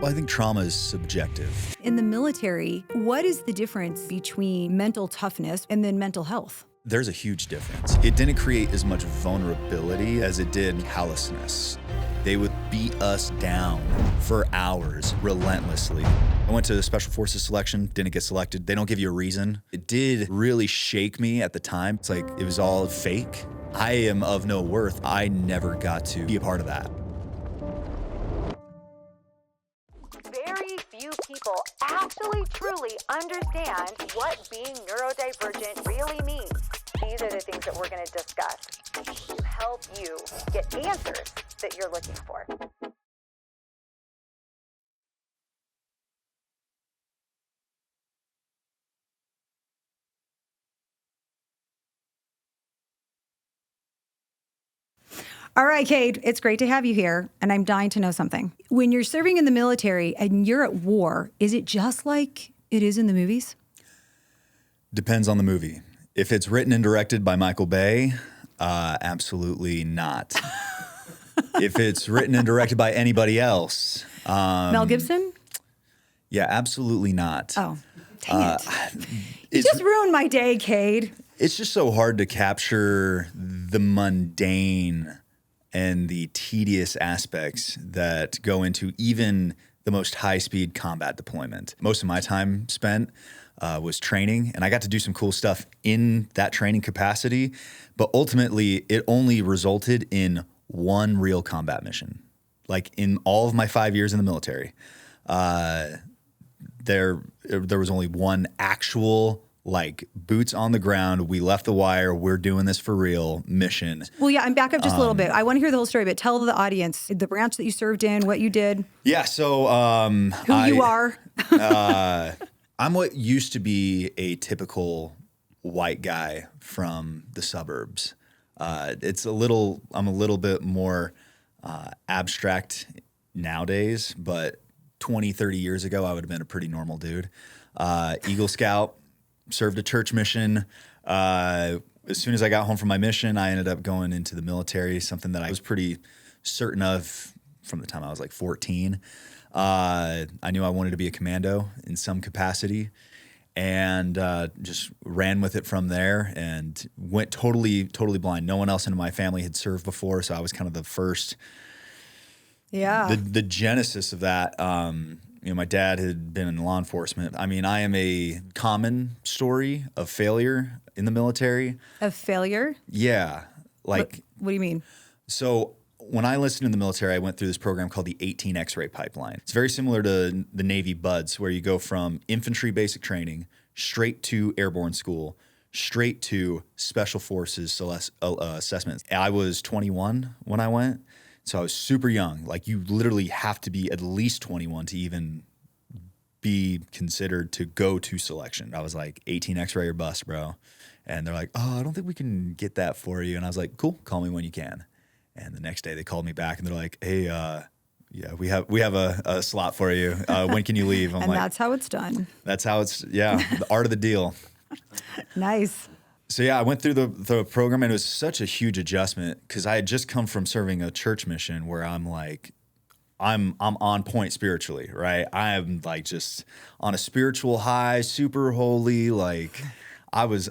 Well, I think trauma is subjective. In the military, what is the difference between mental toughness and then mental health? There's a huge difference. It didn't create as much vulnerability as it did callousness. They would beat us down for hours relentlessly. I went to Special Forces selection, didn't get selected. They don't give you a reason. It did really shake me at the time. It's like it was all fake. I am of no worth. I never got to be a part of that. Very few people actually truly understand what being neurodivergent really means. These are the things that we're going to discuss to help you get answers that you're looking for. All right, Cade, it's great to have you here, and I'm dying to know something. When you're serving in the military and you're at war, is it just like it is in the movies? Depends on the movie. If it's written and directed by Michael Bay, absolutely not. If it's written and directed by anybody else. Mel Gibson? Yeah, absolutely not. Oh, dang it. You just ruined my day, Cade. It's just so hard to capture the mundane and the tedious aspects that go into even the most high-speed combat deployment. Most of my time spent was training, and I got to do some cool stuff in that training capacity, but ultimately it only resulted in one real combat mission. Like in all of my 5 years in the military, there was only one actual like boots on the ground, we left the wire, we're doing this for real mission. Well, yeah, I'm back up just a little bit. I want to hear the whole story, but tell the audience the branch that you served in, what you did. Yeah, so who you are. I'm what used to be a typical white guy from the suburbs. I'm a little bit more abstract nowadays, but 20, 30 years ago, I would have been a pretty normal dude. Eagle Scout, served a church mission. As soon as I got home from my mission, I ended up going into the military, something that I was pretty certain of from the time I was like 14. I knew I wanted to be a commando in some capacity and just ran with it from there and went totally blind. No one else in my family had served before, so I was kind of the first. Yeah. The genesis of that, my dad had been in law enforcement. I mean, I am a common story of failure in the military. Of failure? Yeah. What do you mean? So when I enlisted in the military, I went through this program called the 18 X-ray pipeline. It's very similar to the Navy BUDS, where you go from infantry basic training straight to airborne school, straight to special forces assessments. I was 21 when I went. So I was super young. Like you literally have to be at least 21 to even be considered to go to selection. I was like 18 X-ray or bust, bro. And they're like, oh, I don't think we can get that for you. And I was like, cool, call me when you can. And the next day they called me back and they're like, hey, yeah, we have a slot for you. When can you leave? I'm and like, that's how it's done. That's how it's, yeah, the art of the deal. Nice. So yeah, I went through the program and it was such a huge adjustment because I had just come from serving a church mission where I'm like, I'm on point spiritually, right? I am like just on a spiritual high, super holy. Like I was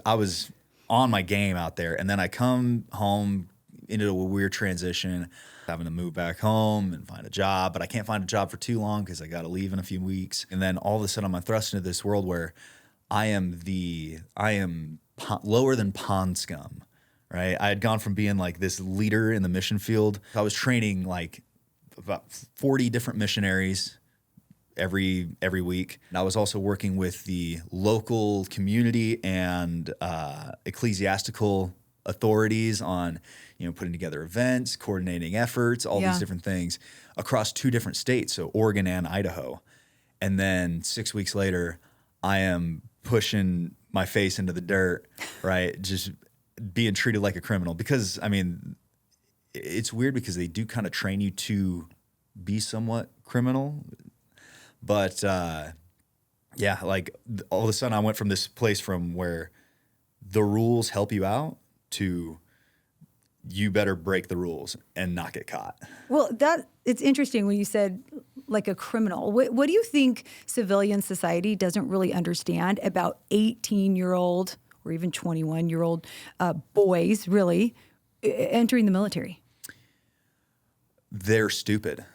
on my game out there. And then I come home into a weird transition, having to move back home and find a job, but I can't find a job for too long because I got to leave in a few weeks. And then all of a sudden I'm thrust into this world where I am lower than pond scum, right? I had gone from being like this leader in the mission field. I was training like about 40 different missionaries every week. And I was also working with the local community and ecclesiastical authorities on, putting together events, coordinating efforts, all these different things across 2 different states, so Oregon and Idaho. And then 6 weeks later, I am pushing my face into the dirt, right? Just being treated like a criminal because, I mean, it's weird because they do kind of train you to be somewhat criminal. But, yeah, like all of a sudden I went from this place from where the rules help you out to you better break the rules and not get caught. Well, it's interesting when you said like a criminal. What do you think civilian society doesn't really understand about 18-year-old or even 21-year-old boys really entering the military? They're stupid.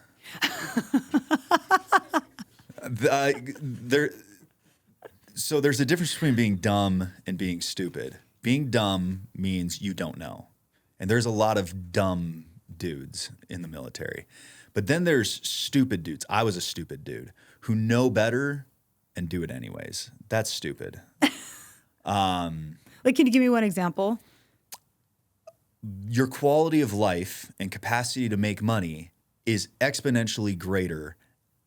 So there's a difference between being dumb and being stupid. Being dumb means you don't know. And there's a lot of dumb dudes in the military. But then there's stupid dudes. I was a stupid dude who know better and do it anyways. That's stupid. Like, can you give me one example? Your quality of life and capacity to make money is exponentially greater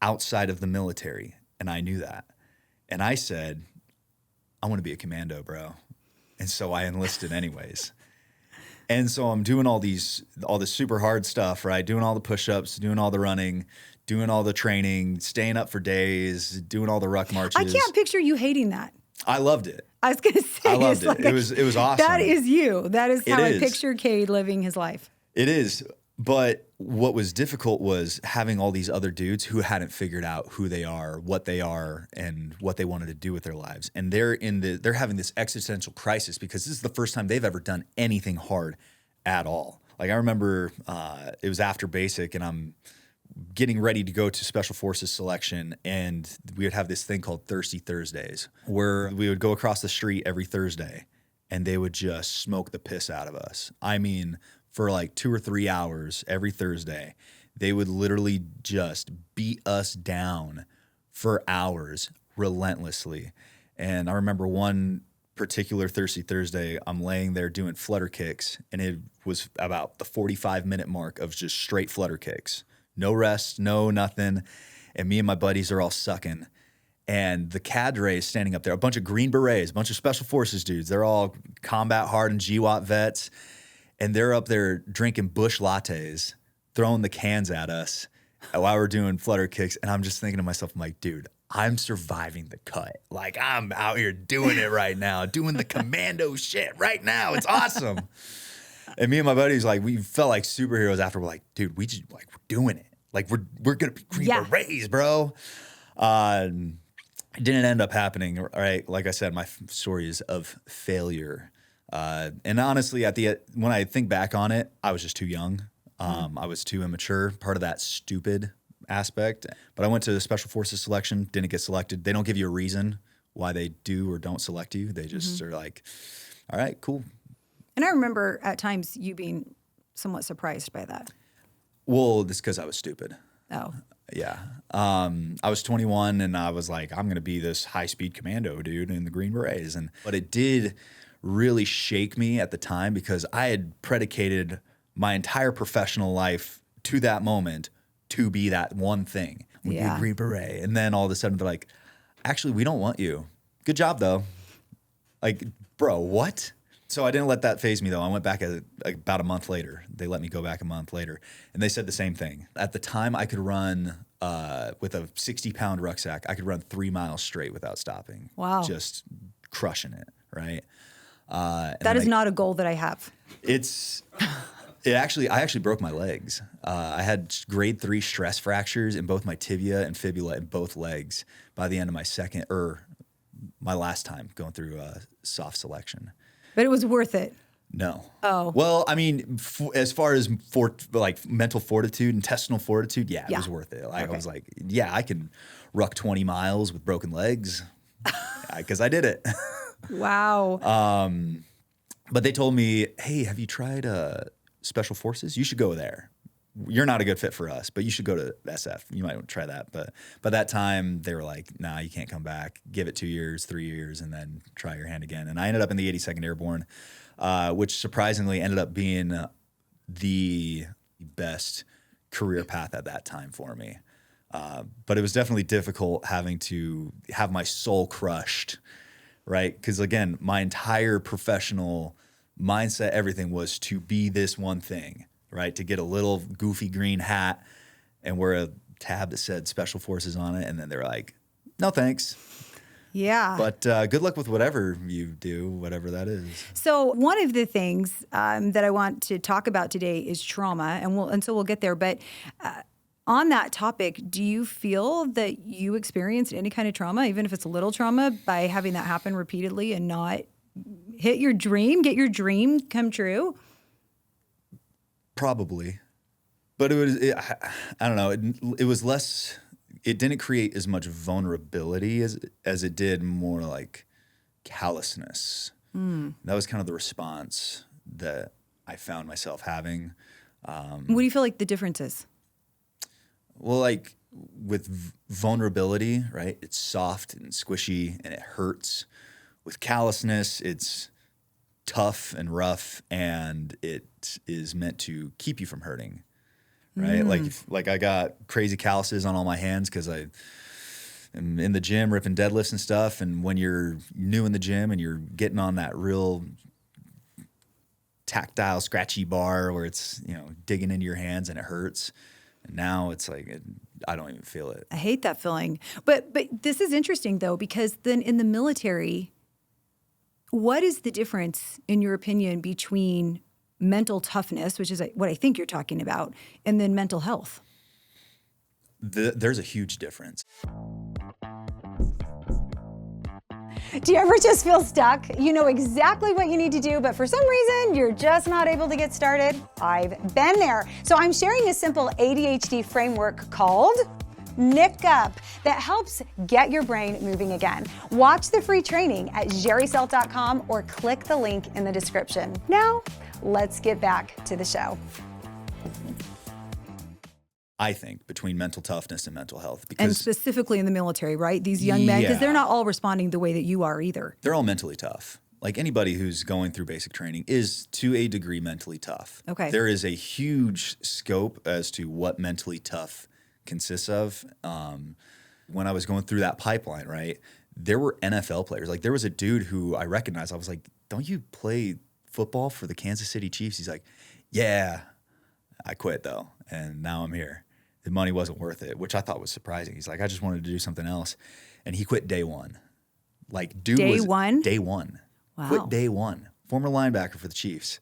outside of the military. And I knew that. And I said, I want to be a commando, bro. And so I enlisted anyways. And so I'm doing all this super hard stuff, right? Doing all the push-ups, doing all the running, doing all the training, staying up for days, doing all the ruck marches. I can't picture you hating that. I loved it. I was going to say, I loved it. It was awesome. That is you. That is how I is. picture Cade living his life. It is. But what was difficult was having all these other dudes who hadn't figured out who they are, and what they wanted to do with their lives. And they're having this existential crisis because this is the first time they've ever done anything hard at all. Like I remember it was after basic and I'm getting ready to go to Special Forces selection, and we would have this thing called Thirsty Thursdays where we would go across the street every Thursday and they would just smoke the piss out of us. I mean, for like 2 or 3 hours every Thursday, they would literally just beat us down for hours relentlessly. And I remember one particular Thirsty Thursday, I'm laying there doing flutter kicks, and it was about the 45-minute mark of just straight flutter kicks. No rest, no nothing. And me and my buddies are all sucking. And the cadre is standing up there, a bunch of Green Berets, a bunch of Special Forces dudes. They're all combat hardened GWAT vets. And they're up there drinking Busch lattes, throwing the cans at us while we're doing flutter kicks. And I'm just thinking to myself, I'm like, dude, I'm surviving the cut. Like, I'm out here doing it right now, doing the commando shit right now. It's awesome. And me and my buddies, like, we felt like superheroes after. We're like, dude, we're doing it. Like, we're going to be Green Berets, bro. It didn't end up happening, right? Like I said, my story is of failure. And honestly, when I think back on it, I was just too young. I was too immature, part of that stupid aspect. But I went to the Special Forces selection, didn't get selected. They don't give you a reason why they do or don't select you. They just are like, all right, cool. And I remember at times you being somewhat surprised by that. Well, it's because I was stupid. Oh. Yeah. I was 21 and I was like, I'm going to be this high-speed commando dude in the Green Berets. But it did really shake me at the time because I had predicated my entire professional life to that moment to be that one thing. Be a Green Beret. And then all of a sudden they're like, actually, we don't want you. Good job, though. Like, bro, what? So I didn't let that faze me, though. I went back about a month later. They let me go back a month later. And they said the same thing. At the time, I could run with a 60-pound rucksack. I could run 3 miles straight without stopping. Wow. Just crushing it, right? That is not a goal that I have. I actually broke my legs. I had grade 3 stress fractures in both my tibia and fibula in both legs by the end of my last time going through soft selection. But it was worth it. No. Oh. Well, I mean, as far as mental fortitude, intestinal fortitude, it was worth it. I was like, I can ruck 20 miles with broken legs because I did it. Wow. But they told me, hey, have you tried Special Forces? You should go there. You're not a good fit for us, but you should go to SF. You might want to try that. But by that time, they were like, nah, you can't come back. Give it 2 years, 3 years, and then try your hand again. And I ended up in the 82nd Airborne, which surprisingly ended up being the best career path at that time for me. But it was definitely difficult having to have my soul crushed, right? Because, again, my entire professional mindset, everything was to be this one thing. Right, to get a little goofy green hat and wear a tab that said Special Forces on it, and then they're like, "No thanks." Yeah. But good luck with whatever you do, whatever that is. So one of the things that I want to talk about today is trauma, and so we'll get there. But on that topic, do you feel that you experienced any kind of trauma, even if it's a little trauma, by having that happen repeatedly and not get your dream come true? Probably. But I don't know. It was less. It didn't create as much vulnerability as it did more like callousness. That was kind of the response that I found myself having. What do you feel like the difference is? Well, like with vulnerability, right? It's soft and squishy and it hurts. With callousness, it's tough and rough, and it is meant to keep you from hurting. Right? Like I got crazy calluses on all my hands because I am in the gym ripping deadlifts and stuff. And when you're new in the gym and you're getting on that real tactile, scratchy bar where it's, digging into your hands and it hurts. And now it's like, I don't even feel it. I hate that feeling. But this is interesting though, because then in the military, what is the difference, in your opinion, between mental toughness, which is what I think you're talking about, and then mental health? There's a huge difference. Do you ever just feel stuck? You know exactly what you need to do, but for some reason, you're just not able to get started? I've been there. So I'm sharing a simple ADHD framework called Nick Up that helps get your brain moving again. Watch the free training at jhericelt.com or click the link in the description. Now, let's get back to the show. I think between mental toughness and mental health, and specifically in the military, right? These young men, because they're not all responding the way that you are either. They're all mentally tough. Like anybody who's going through basic training is to a degree mentally tough. Okay. There is a huge scope as to what mentally tough consists of. When I was going through that pipeline, right, there were NFL players. Like there was a dude who I recognized. I was like, don't you play football for the Kansas City Chiefs? He's like, yeah, I quit though. And now I'm here. The money wasn't worth it, which I thought was surprising. He's like, I just wanted to do something else. And he quit day one. Like dude Day was one? Day one. Wow. Quit day one. Former linebacker for the Chiefs.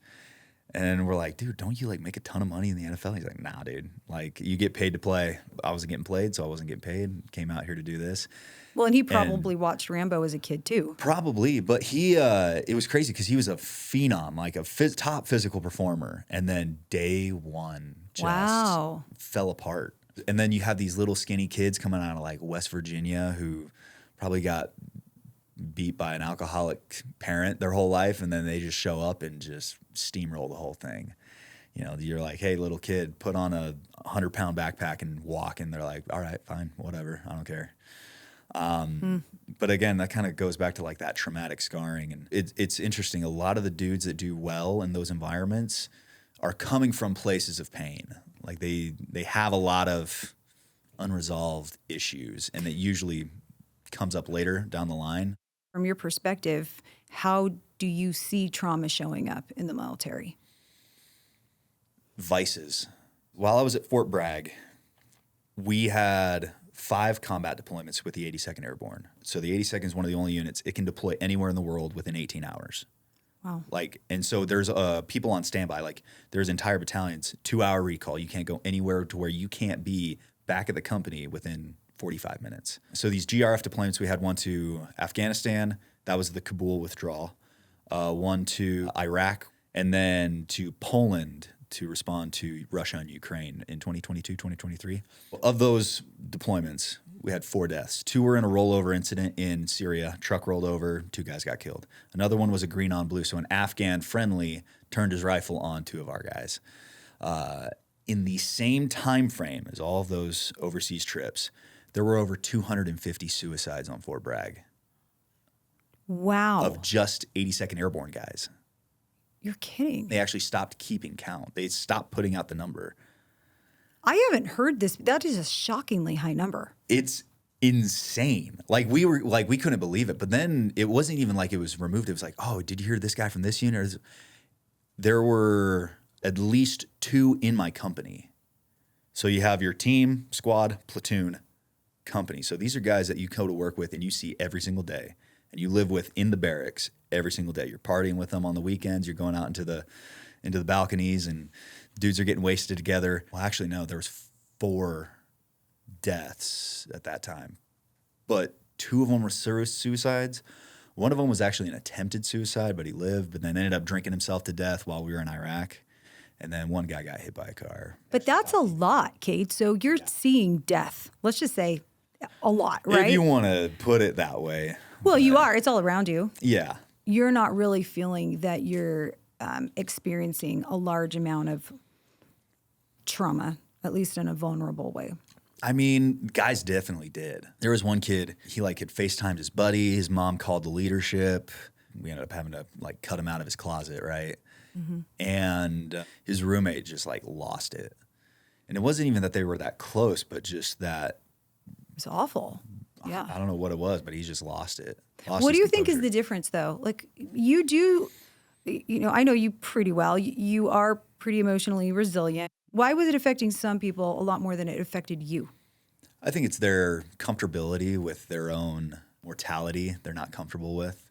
And we're like, dude, don't you like make a ton of money in the NFL? He's like, nah, dude. Like you get paid to play. I wasn't getting played, so I wasn't getting paid. Came out here to do this. Well, and he probably watched Rambo as a kid too. Probably, but he, it was crazy because he was a phenom, like a top physical performer. And then day one just fell apart. And then you have these little skinny kids coming out of like West Virginia who probably got beat by an alcoholic parent their whole life, and then they just show up and just steamroll the whole thing. You're like, hey, little kid, put on a 100-pound backpack and walk, and they're like, all right, fine, whatever, I don't care. But again, that kind of goes back to like that traumatic scarring, and it's interesting. A lot of the dudes that do well in those environments are coming from places of pain. Like they have a lot of unresolved issues, and it usually comes up later down the line. From your perspective, how do you see trauma showing up in the military? Vices. While I was at Fort Bragg, we had 5 combat deployments with the 82nd Airborne. So the 82nd is one of the only units. It can deploy anywhere in the world within 18 hours. Wow. And so there's people on standby. Like there's entire battalions, 2-hour recall. You can't go anywhere to where you can't be back at the company within 45 minutes. So these GRF deployments, we had one to Afghanistan. That was the Kabul withdrawal. One to Iraq, and then to Poland to respond to Russia and Ukraine in 2022, 2023. Of those deployments, we had 4 deaths. 2 were in a rollover incident in Syria. Truck rolled over, 2 guys got killed. Another one was a green on blue. So an Afghan friendly turned his rifle on 2 of our guys. In the same time frame as all of those overseas trips, there were over 250 suicides on Fort Bragg. Wow. Of just 82nd Airborne guys. You're kidding. They actually stopped keeping count. They stopped putting out the number. I haven't heard this. That is a shockingly high number. It's insane. Like we couldn't believe it. But then it wasn't even like it was removed. It was like, oh, did you hear this guy from this unit? There were at least 2 in my company. So you have your team, squad, platoon, company. So these are guys that you go to work with and you see every single day and you live with in the barracks every single day. You're partying with them on the weekends. You're going out into the balconies and dudes are getting wasted together. Well, actually, no, there was 4 deaths at that time, but 2 of them were suicides. One of them was actually an attempted suicide, but he lived, but then ended up drinking himself to death while we were in Iraq. And then one guy got hit by a car. But that's a lot, Cade. So you're seeing death. Let's just say a lot, right? If you want to put it that way. Well, you are. It's all around you. Yeah. You're not really feeling that you're experiencing a large amount of trauma, at least in a vulnerable way. I mean, guys definitely did. There was one kid, he like had FaceTimed his buddy. His mom called the leadership. We ended up having to like cut him out of his closet, right? Mm-hmm. And his roommate just like lost it. And it wasn't even that they were that close, but just that. It's awful. Yeah. I don't know what it was, but he just lost it. What do you think is the difference though? Like you do, I know you pretty well. You are pretty emotionally resilient. Why was it affecting some people a lot more than it affected you? I think it's their comfortability with their own mortality they're not comfortable with.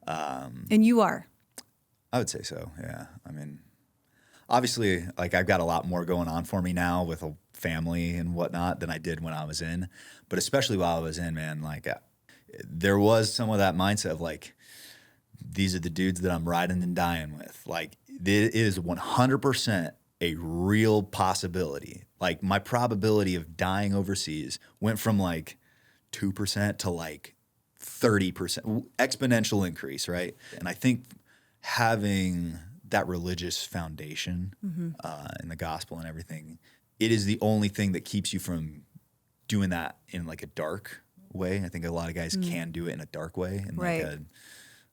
And you are? I would say so, yeah. I mean, obviously, like I've got a lot more going on for me now with a family and whatnot than I did when I was in. But especially while I was in, man, like there was some of that mindset of like, these are the dudes that I'm riding and dying with. Like it is 100% a real possibility. Like my probability of dying overseas went from like 2% to like 30%, exponential increase, right? And I think having that religious foundation in the gospel and everything, it is the only thing that keeps you from doing that in like a dark way. I think a lot of guys can do it in a dark way, in like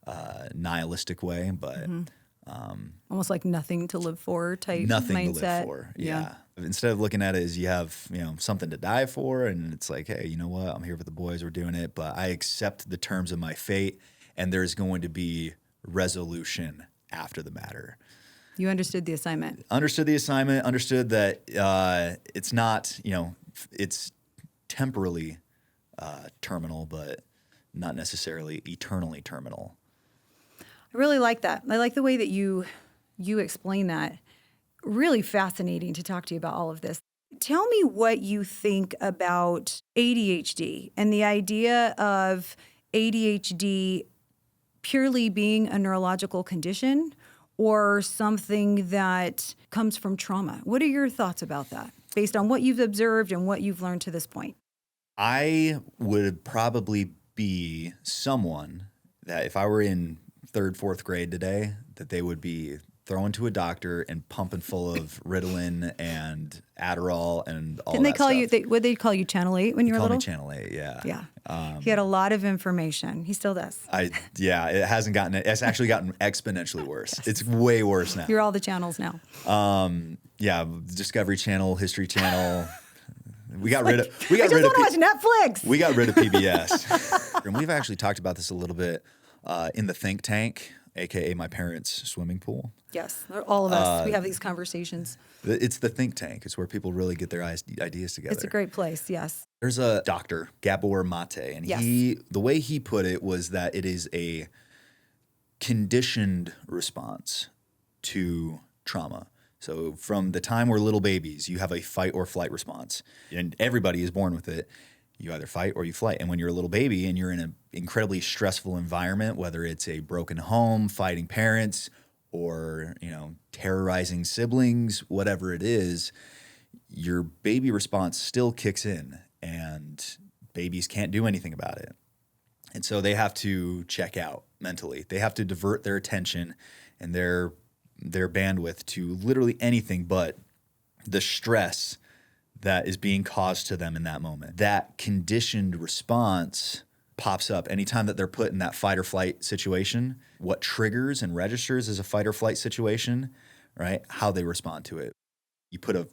a nihilistic way, but almost like nothing to live for type nothing mindset. To live for. Yeah. Instead of looking at it as you have, something to die for, and it's like, hey, you know what? I'm here with the boys. We're doing it, but I accept the terms of my fate, and there's going to be resolution after the matter. You understood the assignment. Understood the assignment. Understood that it's not, it's temporally terminal, but not necessarily eternally terminal. I really like that. I like the way that you explain that. Really fascinating to talk to you about all of this. Tell me what you think about ADHD and the idea of ADHD purely being a neurological condition or something that comes from trauma. What are your thoughts about that based on what you've observed and what you've learned to this point? I would probably be someone that if I were in 3rd, 4th grade today, that they would be thrown to a doctor and pumping full of Ritalin and Adderall and all that stuff. Didn't they call you, would they call you Channel 8 when you were little? They called me Channel 8, yeah. Yeah. He had a lot of information. He still does. It's actually gotten exponentially worse. Yes. It's way worse now. You're all the channels now. Discovery Channel, History Channel. We got rid of. I just want to watch Netflix. We got rid of PBS. And we've actually talked about this a little bit in the think tank, aka my parents' swimming pool. Yes, all of us. We have these conversations. It's the think tank. It's where people really get their ideas together. It's a great place. Yes. There's a doctor, Gabor Mate, and the way he put it was that it is a conditioned response to trauma. So from the time we're little babies, you have a fight or flight response, and everybody is born with it. You either fight or you flight. And when you're a little baby and you're in an incredibly stressful environment, whether it's a broken home, fighting parents, or terrorizing siblings, whatever it is, your baby response still kicks in, and babies can't do anything about it. And so they have to check out mentally. They have to divert their attention and their bandwidth to literally anything but the stress that is being caused to them in that moment. That conditioned response pops up anytime that they're put in that fight or flight situation. What triggers and registers as a fight or flight situation, right? How they respond to it. You put a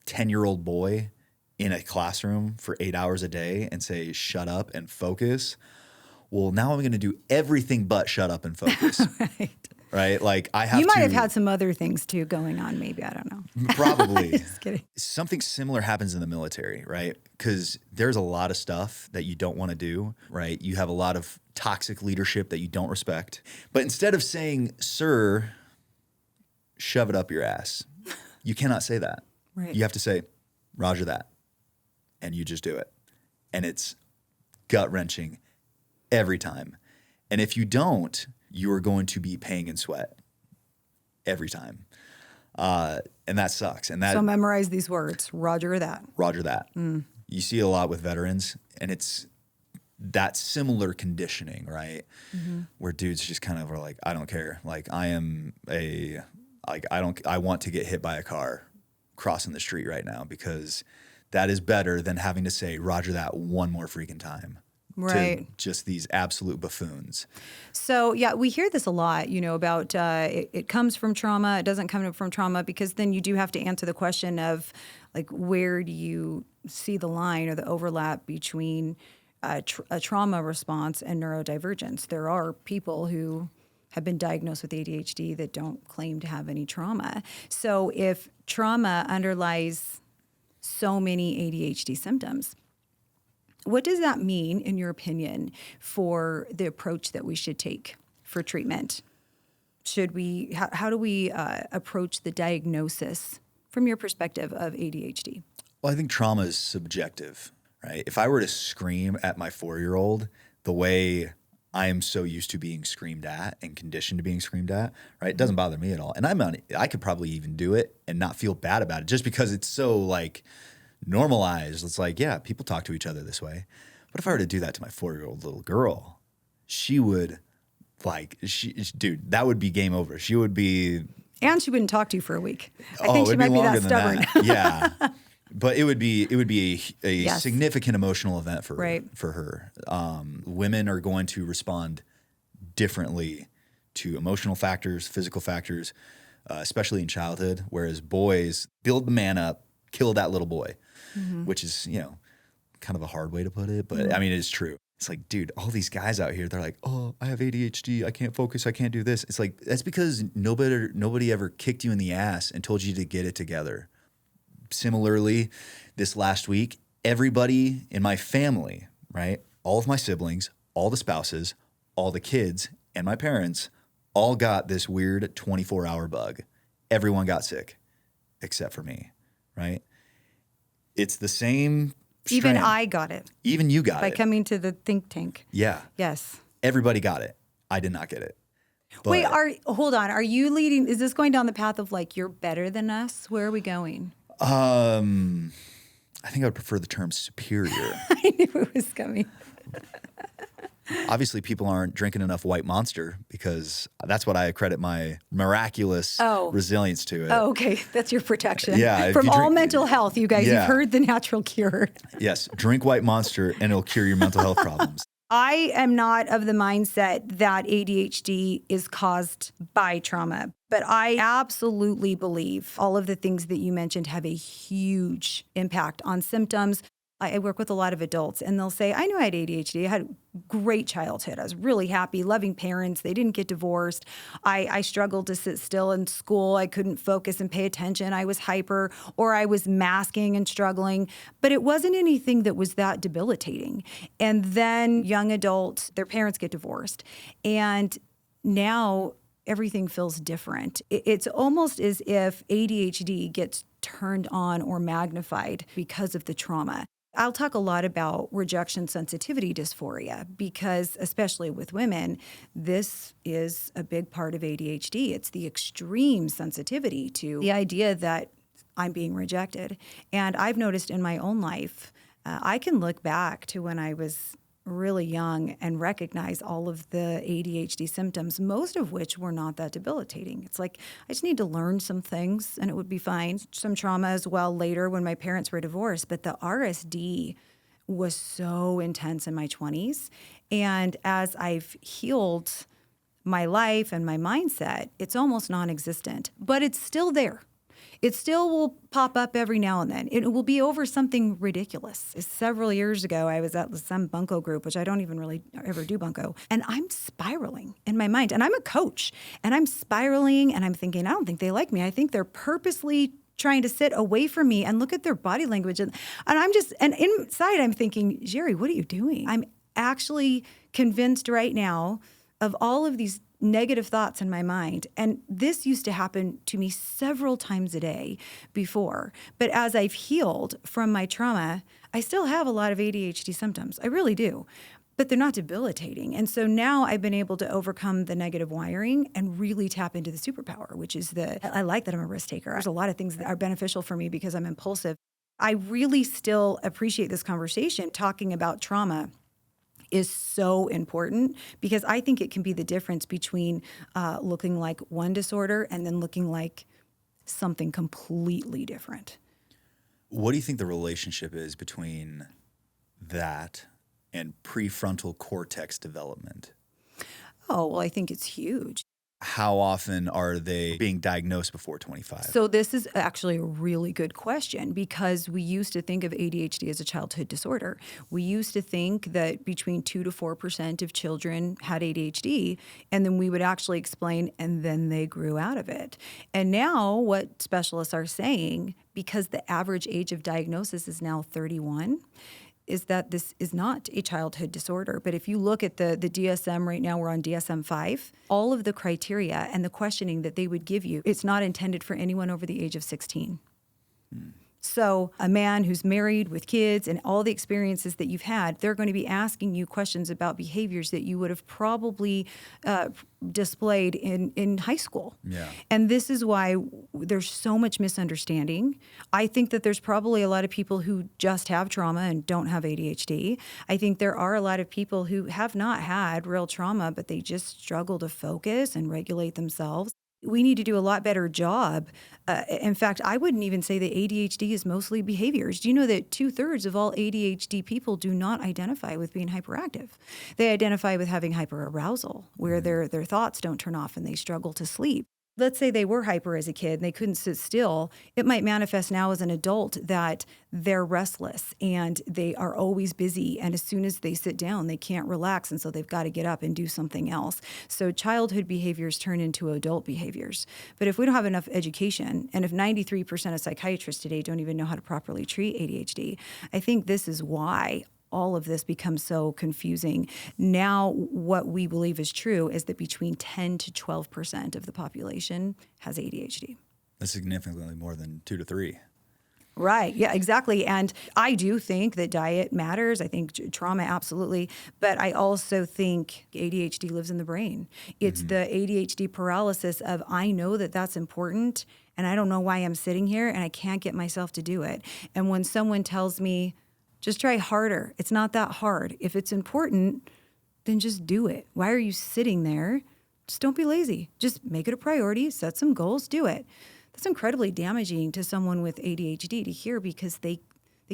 10-year-old boy in a classroom for 8 hours a day and say, shut up and focus. Well, now I'm going to do everything but shut up and focus. Right. right? Like I have You might to, have had some other things too going on, maybe. I don't know. probably. Just kidding. Something similar happens in the military, right? Because there's a lot of stuff that you don't want to do, right? You have a lot of toxic leadership that you don't respect. But instead of saying, sir, shove it up your ass, you cannot say that. Right. You have to say, Roger that. And you just do it. And it's gut-wrenching every time. And if you don't, you are going to be paying in sweat every time. And that sucks. And that So memorize these words. Roger that. Roger that. You see a lot with veterans, and it's that similar conditioning, right? Where dudes just kind of are like, I don't care. Like I want to get hit by a car crossing the street right now because that is better than having to say Roger that one more freaking time. Right. To just these absolute buffoons. So, yeah, we hear this a lot, about it comes from trauma. It doesn't come from trauma, because then you do have to answer the question of, like, where do you see the line or the overlap between a trauma response and neurodivergence? There are people who have been diagnosed with ADHD that don't claim to have any trauma. So if trauma underlies so many ADHD symptoms, what does that mean, in your opinion, for the approach that we should take for treatment? How do we approach the diagnosis from your perspective of ADHD? Well, I think trauma is subjective, right? If I were to scream at my 4-year-old the way I am so used to being screamed at and conditioned to being screamed at, right? It doesn't bother me at all. And I could probably even do it and not feel bad about it just because it's so like normalized. It's like, yeah, people talk to each other this way. But if I were to do that to my 4-year-old little girl, she would dude, that would be game over. She would be. And she wouldn't talk to you for a week. I think she might be that stubborn. Yeah. But it would be a Yes. significant emotional event for Right. for her. Women are going to respond differently to emotional factors, physical factors, especially in childhood. Whereas boys build the man up, kill that little boy, which is kind of a hard way to put it, but I mean it's true. It's like, dude, all these guys out here, they're like, oh, I have ADHD, I can't focus, I can't do this. It's like that's because nobody ever kicked you in the ass and told you to get it together. Similarly, this last week, everybody in my family, right? All of my siblings, all the spouses, all the kids, and my parents all got this weird 24-hour bug. Everyone got sick except for me, right? It's the same Even strand. I got it. Even you got By it. coming to the think tank. Yeah. Yes. Everybody got it. I did not get it. But Wait, hold on. Are you leading? Is this going down the path of like, you're better than us? Where are we going? I think I would prefer the term superior. I knew it was coming. Obviously, people aren't drinking enough White Monster because that's what I accredit my miraculous resilience to it. Oh, okay. That's your protection. Yeah, if From you all drink- mental health, you guys, Yeah. you've heard the natural cure. Yes, drink White Monster and it'll cure your mental health problems. I am not of the mindset that ADHD is caused by trauma, but I absolutely believe all of the things that you mentioned have a huge impact on symptoms. I work with a lot of adults, and they'll say, I knew I had ADHD. I had a great childhood. I was really happy, loving parents. They didn't get divorced. I struggled to sit still in school. I couldn't focus and pay attention. I was hyper, or I was masking and struggling. But it wasn't anything that was that debilitating. And then young adults, their parents get divorced. And now everything feels different. It's almost as if ADHD gets turned on or magnified because of the trauma. I'll talk a lot about rejection sensitivity dysphoria because, especially with women, this is a big part of ADHD. It's the extreme sensitivity to the idea that I'm being rejected. And I've noticed in my own life, I can look back to when I was really young and recognize all of the ADHD symptoms, most of which were not that debilitating. It's like, I just need to learn some things and it would be fine. Some trauma as well later when my parents were divorced, but the RSD was so intense in my 20s. And as I've healed my life and my mindset, it's almost non-existent, but it's still there. It still will pop up every now and then. It will be over something ridiculous. Several years ago, I was at some bunco group, which I don't even really ever do bunco, and I'm spiraling in my mind. And I'm a coach, and I'm spiraling, and I'm thinking, I don't think they like me. I think they're purposely trying to sit away from me, and look at their body language. And inside I'm thinking, Jheri, what are you doing? I'm actually convinced right now of all of these negative thoughts in my mind. And this used to happen to me several times a day before. But as I've healed from my trauma, I still have a lot of ADHD symptoms. I really do. But they're not debilitating. And so now I've been able to overcome the negative wiring and really tap into the superpower, which is I like that I'm a risk taker. There's a lot of things that are beneficial for me because I'm impulsive. I really still appreciate this conversation. Talking about trauma is so important because I think it can be the difference between looking like one disorder and then looking like something completely different. What do you think the relationship is between that and prefrontal cortex development? Oh, well, I think it's huge. How often are they being diagnosed before 25? So this is actually a really good question because we used to think of ADHD as a childhood disorder. We used to think that between 2 to 4% of children had ADHD, and then we would actually explain, and then they grew out of it. And now what specialists are saying, because the average age of diagnosis is now 31, is that this is not a childhood disorder. But if you look at the DSM right now, we're on DSM-5, all of the criteria and the questioning that they would give you, it's not intended for anyone over the age of 16. So a man who's married with kids and all the experiences that you've had, they're going to be asking you questions about behaviors that you would have probably displayed in high school. Yeah. And this is why there's so much misunderstanding. I think that there's probably a lot of people who just have trauma and don't have ADHD. I think there are a lot of people who have not had real trauma, but they just struggle to focus and regulate themselves. We need to do a lot better job. In fact, I wouldn't even say that ADHD is mostly behaviors. Do you know that 2/3 of all ADHD people do not identify with being hyperactive? They identify with having hyperarousal, where their thoughts don't turn off and they struggle to sleep. Let's say they were hyper as a kid and they couldn't sit still. It might manifest now as an adult that they're restless and they are always busy. And as soon as they sit down, they can't relax. And so they've got to get up and do something else. So childhood behaviors turn into adult behaviors. But if we don't have enough education, and if 93% of psychiatrists today don't even know how to properly treat ADHD, I think this is why all of this becomes so confusing. Now, what we believe is true is that between 10 to 12% of the population has ADHD. That's significantly more than 2 to 3. Right. Yeah, exactly. And I do think that diet matters. I think trauma, absolutely. But I also think ADHD lives in the brain. It's the ADHD paralysis of, I know that that's important, and I don't know why I'm sitting here, and I can't get myself to do it. And when someone tells me, just try harder. It's not that hard. If it's important, then just do it. Why are you sitting there? Just don't be lazy. Just make it a priority, set some goals, do it. That's incredibly damaging to someone with ADHD to hear because they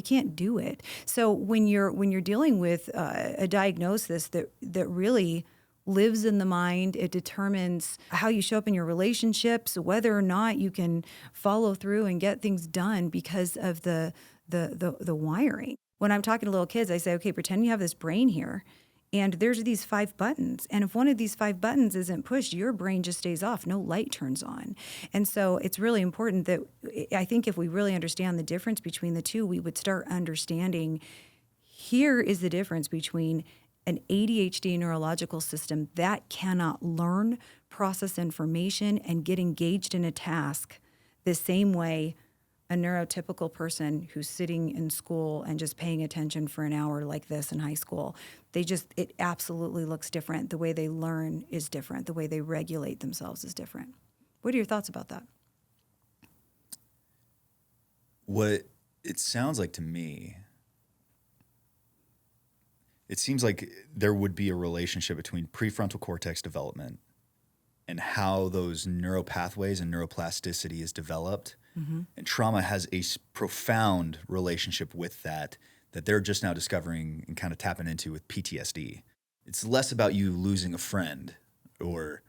can't do it. So when you're dealing with a diagnosis that really lives in the mind, it determines how you show up in your relationships, whether or not you can follow through and get things done because of the wiring. When I'm talking to little kids, I say, okay, pretend you have this brain here, and there's these 5 buttons. And if one of these 5 buttons isn't pushed, your brain just stays off. No light turns on. And so it's really important that I think if we really understand the difference between the two, we would start understanding here is the difference between an ADHD neurological system that cannot learn, process information, and get engaged in a task the same way a neurotypical person who's sitting in school and just paying attention for an hour like this in high school, it absolutely looks different. The way they learn is different. The way they regulate themselves is different. What are your thoughts about that? What it sounds like to me, it seems like there would be a relationship between prefrontal cortex development and how those neural pathways and neuroplasticity is developed. And trauma has a profound relationship with that they're just now discovering and kind of tapping into with PTSD. It's less about you losing a friend or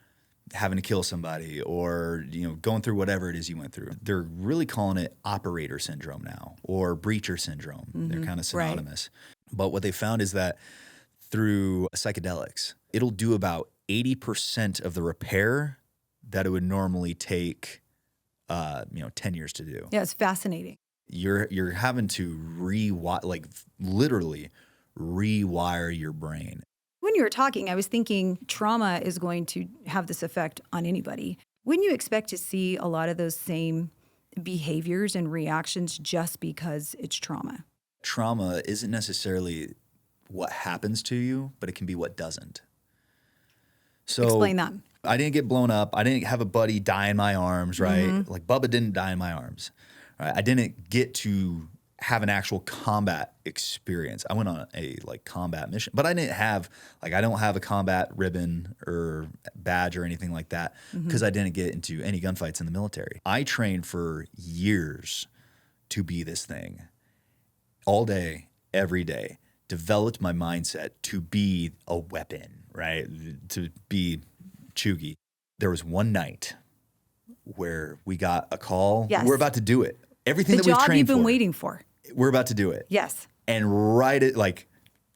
having to kill somebody or, going through whatever it is you went through. They're really calling it operator syndrome now or breacher syndrome. They're kind of synonymous. Right. But what they found is that through psychedelics, it'll do about 80% of the repair that it would normally take 10 years to do. Yeah, it's fascinating. You're having to literally rewire your brain. When you were talking, I was thinking trauma is going to have this effect on anybody. Wouldn't you expect to see a lot of those same behaviors and reactions just because it's trauma? Trauma isn't necessarily what happens to you, but it can be what doesn't. So explain that. I didn't get blown up. I didn't have a buddy die in my arms, right? Mm-hmm. Like Bubba didn't die in my arms. Right? I didn't get to have an actual combat experience. I went on a combat mission, but I didn't have I don't have a combat ribbon or badge or anything like that because I didn't get into any gunfights in the military. I trained for years to be this thing all day, every day, developed my mindset to be a weapon, right? To be chuggy. There was one night where we got a call. Yes. We're about to do it. Everything that we've trained for. The job you've been waiting for. We're about to do it. Yes. And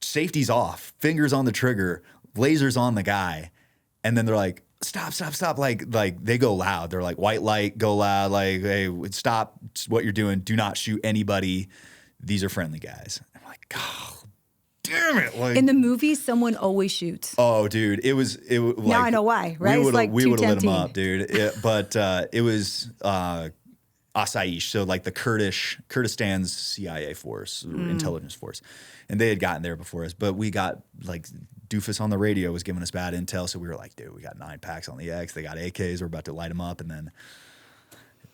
safety's off, fingers on the trigger, lasers on the guy. And then they're like, stop. Like they go loud. They're like, white light, go loud. Like, hey, stop what you're doing. Do not shoot anybody. These are friendly guys. I'm like, oh, damn it. In the movies, someone always shoots. Oh, dude. It was now I know why, right? We would have lit them up, dude. It was Asaish, so the Kurdistan's CIA force, intelligence force. And they had gotten there before us, but we got Doofus on the radio was giving us bad intel. So we were like, dude, we got 9 packs on the X. They got AKs. We're about to light them up. And then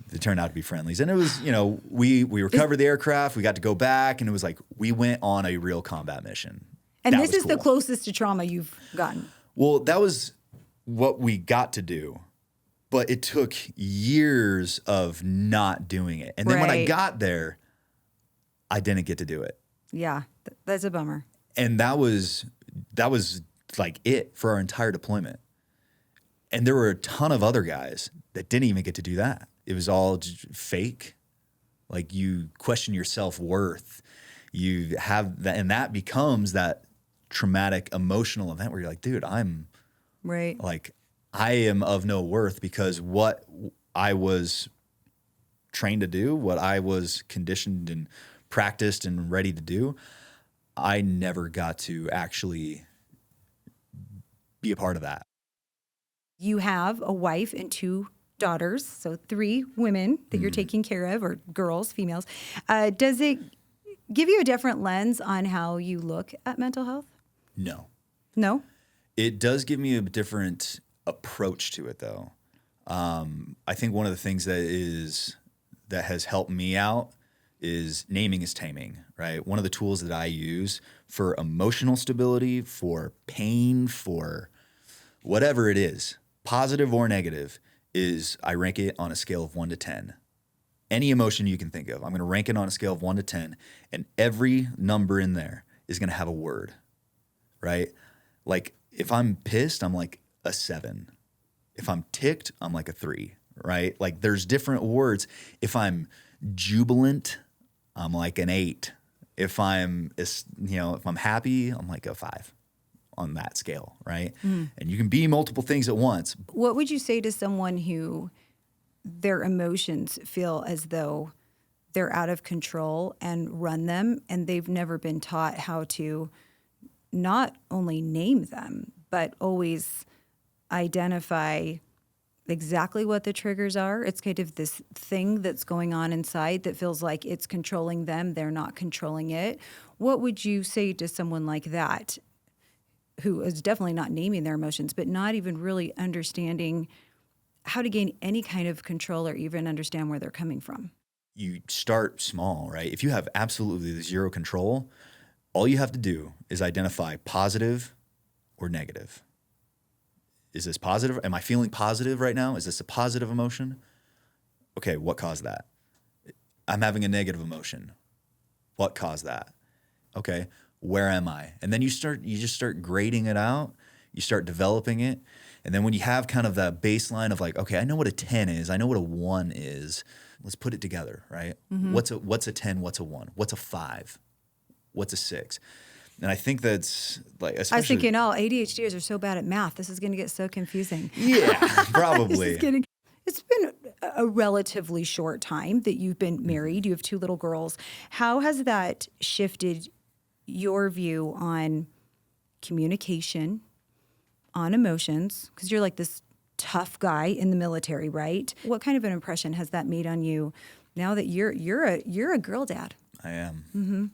they turned out to be friendlies. And it was, we recovered the aircraft. We got to go back. And it was we went on a real combat mission. And this is cool. The closest to trauma you've gotten. Well, that was what we got to do. But it took years of not doing it. And then when I got there, I didn't get to do it. Yeah, that's a bummer. And that was it for our entire deployment. And there were a ton of other guys that didn't even get to do that. It was all just fake. You question your self-worth. You have that, and that becomes that traumatic emotional event where you're like, dude, I'm right. I am of no worth because what I was trained to do, what I was conditioned and practiced and ready to do, I never got to actually be a part of that. You have a wife and 2 daughters, so 3 women that you're taking care of, or girls, females. Does it give you a different lens on how you look at mental health? No. No? It does give me a different approach to it, though. I think one of the things that has helped me out is naming is taming, right? One of the tools that I use for emotional stability, for pain, for whatever it is, positive or negative, is I rank it on a scale of 1 to 10. Any emotion you can think of, I'm going to rank it on a scale of 1 to 10, and every number in there is going to have a word, right? If I'm pissed, I'm a 7. If I'm ticked, I'm a 3, right? There's different words. If I'm jubilant, I'm an 8. If I'm happy, I'm a 5 on that scale, right? And you can be multiple things at once. What would you say to someone who their emotions feel as though they're out of control and run them, and they've never been taught how to not only name them, but always identify exactly what the triggers are? It's kind of this thing that's going on inside that feels like it's controlling them. They're not controlling it. What would you say to someone like that, who is definitely not naming their emotions, but not even really understanding how to gain any kind of control or even understand where they're coming from? You start small, right? If you have absolutely 0 control, all you have to do is identify positive or negative. Is this positive? Am I feeling positive right now? Is this a positive emotion? Okay, what caused that? I'm having a negative emotion. What caused that? Okay, where am I? And then you just start grading it out. You start developing it. And then when you have kind of that baseline of like, okay, I know what a 10 is, I know what a 1 is, let's put it together, right? What's a 10, what's a 1? What's a 5? What's a 6? And I think that's like, especially, I was thinking, oh, ADHDers are so bad at math. This is going to get so confusing. Yeah, probably. It's been a relatively short time that you've been married. You have 2 little girls. How has that shifted your view on communication, on emotions? Because you're like this tough guy in the military, right? What kind of an impression has that made on you now that you're a girl dad? I am.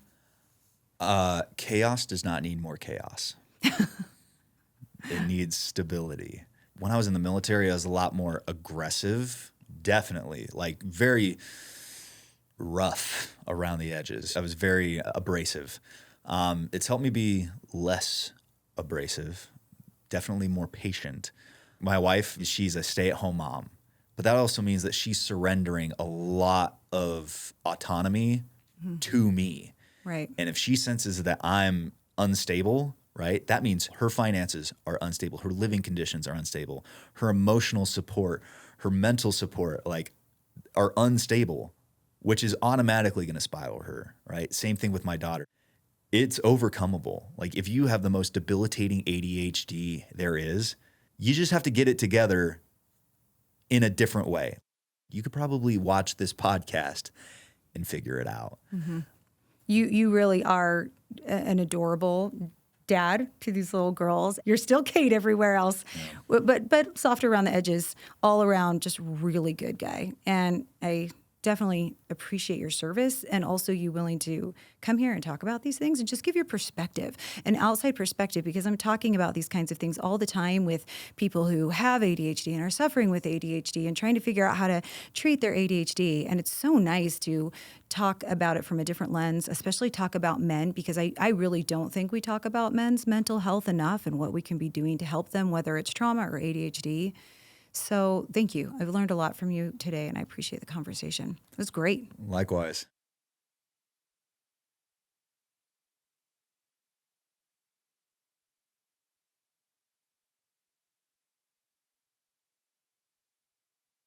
Chaos does not need more chaos. It needs stability. When I was in the military, I was a lot more aggressive, definitely, like very rough around the edges. I was very abrasive. It's helped me be less abrasive, definitely more patient. My wife, she's a stay-at-home mom, but that also means that she's surrendering a lot of autonomy to me. Right. And if she senses that I'm unstable, right, that means her finances are unstable. Her living conditions are unstable. Her emotional support, her mental support, like, are unstable, which is automatically going to spiral her, right? Same thing with my daughter. It's overcomable. Like, if you have the most debilitating ADHD there is, you just have to get it together in a different way. You could probably watch this podcast and figure it out. You really are an adorable dad to these little girls. You're still Cade everywhere else, but softer around the edges, all around just really good guy. And I definitely appreciate your service and also you willing to come here and talk about these things and just give your perspective, an outside perspective, because I'm talking about these kinds of things all the time with people who have ADHD and are suffering with ADHD and trying to figure out how to treat their ADHD. And it's so nice to talk about it from a different lens, especially talk about men, because I really don't think we talk about men's mental health enough and what we can be doing to help them, whether it's trauma or ADHD. So thank you. I've learned a lot from you today, and I appreciate the conversation. It was great. Likewise.